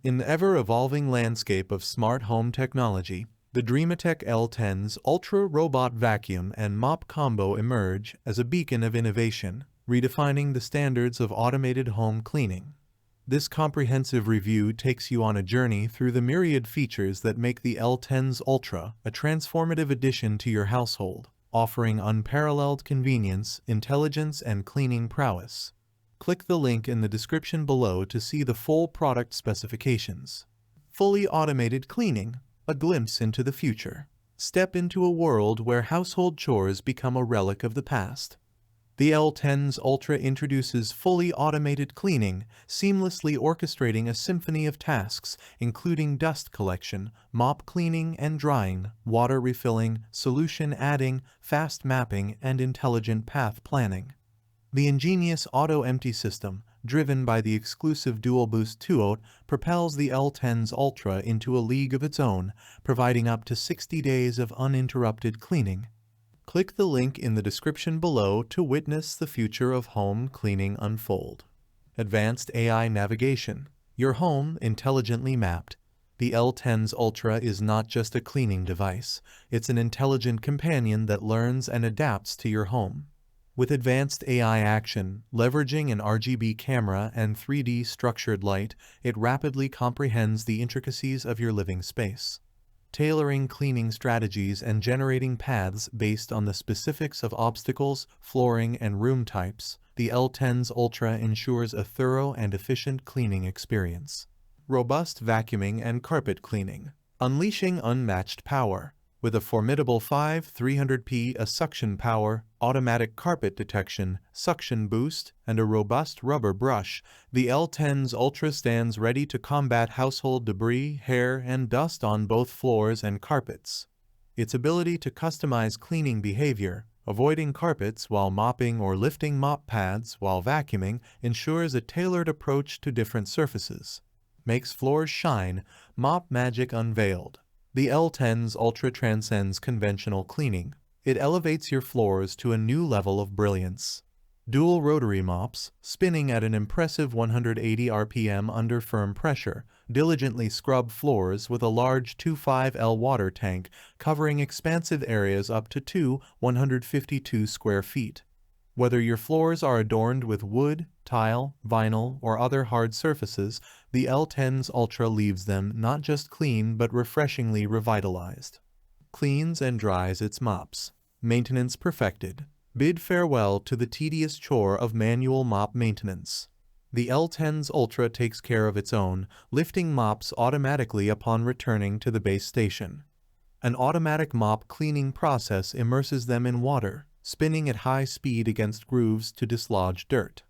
In the ever-evolving landscape of smart home technology, the Dreametech L10s Ultra robot vacuum and mop combo emerge as a beacon of innovation, redefining the standards of automated home cleaning. This comprehensive review takes you on a journey through the myriad features that make the L10s Ultra a transformative addition to your household, offering unparalleled convenience, intelligence, and cleaning prowess. Click the link in the description below to see the full product specifications. Fully automated cleaning, a glimpse into the future. Step into a world where household chores become a relic of the past. The L10s Ultra introduces fully automated cleaning, seamlessly orchestrating a symphony of tasks, including dust collection, mop cleaning and drying, water refilling, solution adding, fast mapping, and intelligent path planning. The ingenious auto-empty system, driven by the exclusive Dual Boost 2.0, propels the L10s Ultra into a league of its own, providing up to 60 days of uninterrupted cleaning. Click the link in the description below to witness the future of home cleaning unfold. Advanced AI navigation. Your home intelligently mapped. The L10s Ultra is not just a cleaning device, it's an intelligent companion that learns and adapts to your home. With advanced AI action, leveraging an RGB camera and 3D structured light, it rapidly comprehends the intricacies of your living space. Tailoring cleaning strategies and generating paths based on the specifics of obstacles, flooring, and room types, the L10s Ultra ensures a thorough and efficient cleaning experience. Robust vacuuming and carpet cleaning. Unleashing unmatched power. With a formidable 5300p suction power, automatic carpet detection, suction boost, and a robust rubber brush, the L10s Ultra stands ready to combat household debris, hair, and dust on both floors and carpets. Its ability to customize cleaning behavior, avoiding carpets while mopping or lifting mop pads while vacuuming, ensures a tailored approach to different surfaces. Makes floors shine, mop magic unveiled. The L10s Ultra transcends conventional cleaning. It elevates your floors to a new level of brilliance. Dual rotary mops, spinning at an impressive 180 RPM under firm pressure, diligently scrub floors with a large 25L water tank covering expansive areas up to 152 square feet. Whether your floors are adorned with wood, tile, vinyl, or other hard surfaces, the L10s Ultra leaves them not just clean but refreshingly revitalized. Cleans and dries its mops. Maintenance perfected. Bid farewell to the tedious chore of manual mop maintenance. The L10s Ultra takes care of its own, lifting mops automatically upon returning to the base station. An automatic mop cleaning process immerses them in water, spinning at high speed against grooves to dislodge dirt.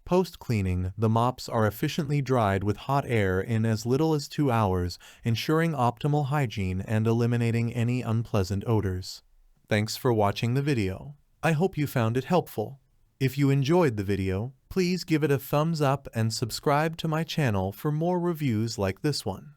Post-cleaning, the mops are efficiently dried with hot air in as little as 2 hours, ensuring optimal hygiene and eliminating any unpleasant odors. Thanks for watching the video. I hope you found it helpful. If you enjoyed the video, please give it a thumbs up and subscribe to my channel for more reviews like this one.